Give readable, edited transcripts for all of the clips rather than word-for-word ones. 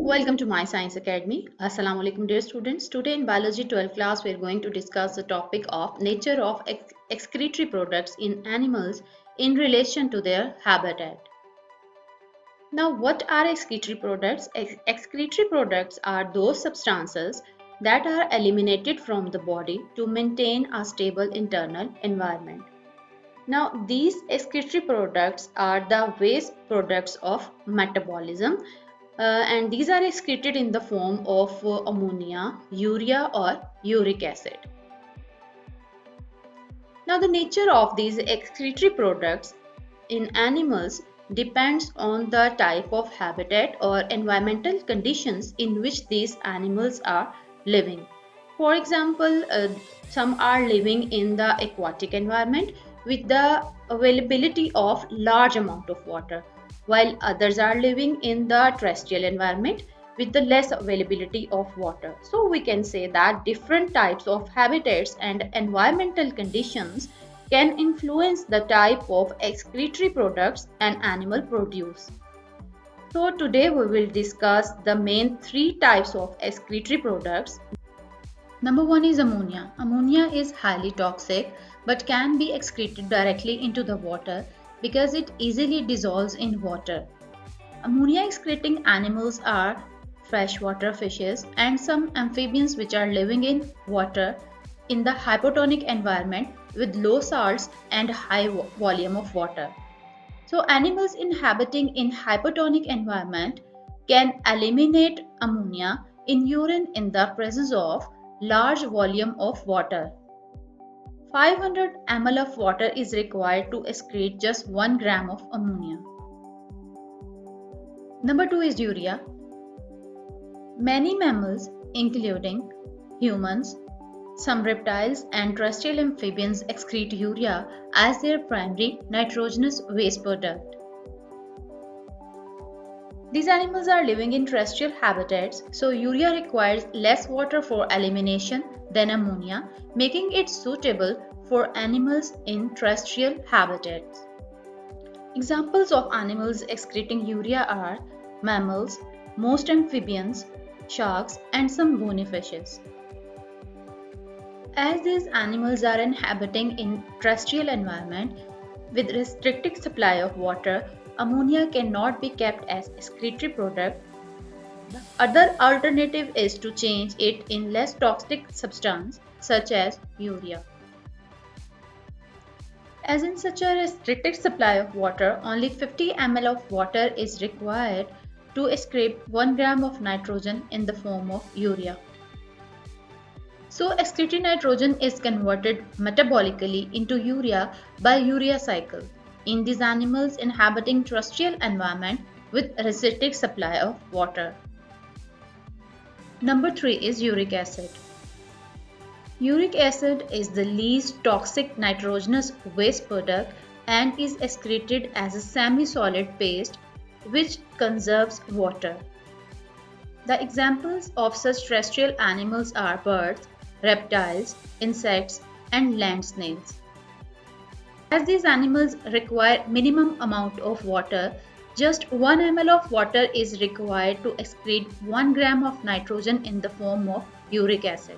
Welcome to My Science Academy. Assalamu alaikum dear students. Today in biology 12th class we are going to discuss the topic of nature of excretory products in animals in relation to their habitat. Now what are excretory products? Excretory products are those substances that are eliminated from the body to maintain a stable internal environment. Now, these excretory products are the waste products of metabolism, and these are excreted in the form of ammonia, urea, or uric acid. Now, the nature of these excretory products in animals depends on the type of habitat or environmental conditions in which these animals are living. For example, some are living in the aquatic environment with the availability of large amount of water, while others are living in the terrestrial environment with the less availability of water. So we can say that different types of habitats and environmental conditions can influence the type of excretory products an animal produce. So today we will discuss the main three types of excretory products. Number one is ammonia. Ammonia is highly toxic but can be excreted directly into the water because it easily dissolves in water. Ammonia excreting animals are freshwater fishes and some amphibians which are living in water in the hypotonic environment with low salts and high volume of water. So animals inhabiting in hypotonic environment can eliminate ammonia in urine in the presence of large volume of water. 500 ml of water is required to excrete just 1 gram of ammonia. Number 2 is urea. Many mammals, including humans, some reptiles and terrestrial amphibians excrete urea as their primary nitrogenous waste product. These animals are living in terrestrial habitats, so urea requires less water for elimination than ammonia, making it suitable for animals in terrestrial habitats. Examples of animals excreting urea are mammals, most amphibians, sharks, and some bony fishes. As these animals are inhabiting in terrestrial environment with restricted supply of water, ammonia cannot be kept as excretory product. The other alternative is to change it in less toxic substance such as urea. As in such a restricted supply of water, only 50 ml of water is required to excrete 1 gram of nitrogen in the form of urea. So excreted nitrogen is converted metabolically into urea by urea cycle in these animals inhabiting terrestrial environment with restricted supply of water. Number 3 is uric acid. Uric acid is the least toxic nitrogenous waste product and is excreted as a semi-solid paste which conserves water. The examples of such terrestrial animals are birds, reptiles, insects, and land snails. As these animals require minimum amount of water, just 1 ml of water is required to excrete 1 gram of nitrogen in the form of uric acid.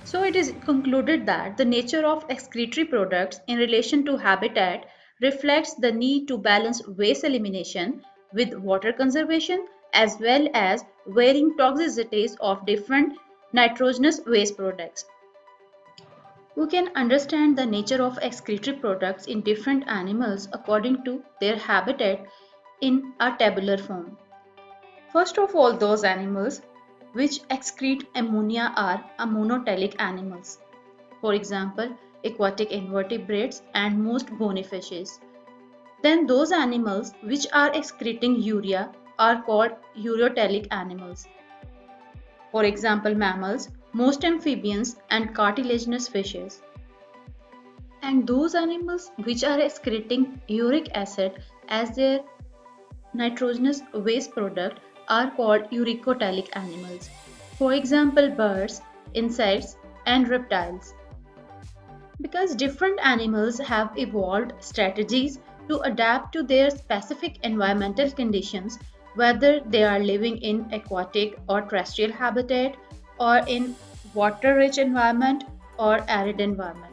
So it is concluded that the nature of excretory products in relation to habitat reflects the need to balance waste elimination with water conservation as well as varying toxicities of different nitrogenous waste products. We can understand the nature of excretory products in different animals according to their habitat in a tabular form. First of all, those animals which excrete ammonia are ammonotelic animals. For example, aquatic invertebrates and most bony fishes. Then those animals which are excreting urea are called ureotelic animals. For example, mammals, most amphibians and cartilaginous fishes. And those animals which are excreting uric acid as their nitrogenous waste product are called uricotelic animals. For example, birds, insects, and reptiles. Because different animals have evolved strategies to adapt to their specific environmental conditions, whether they are living in aquatic or terrestrial habitat or in water-rich environment or arid environment.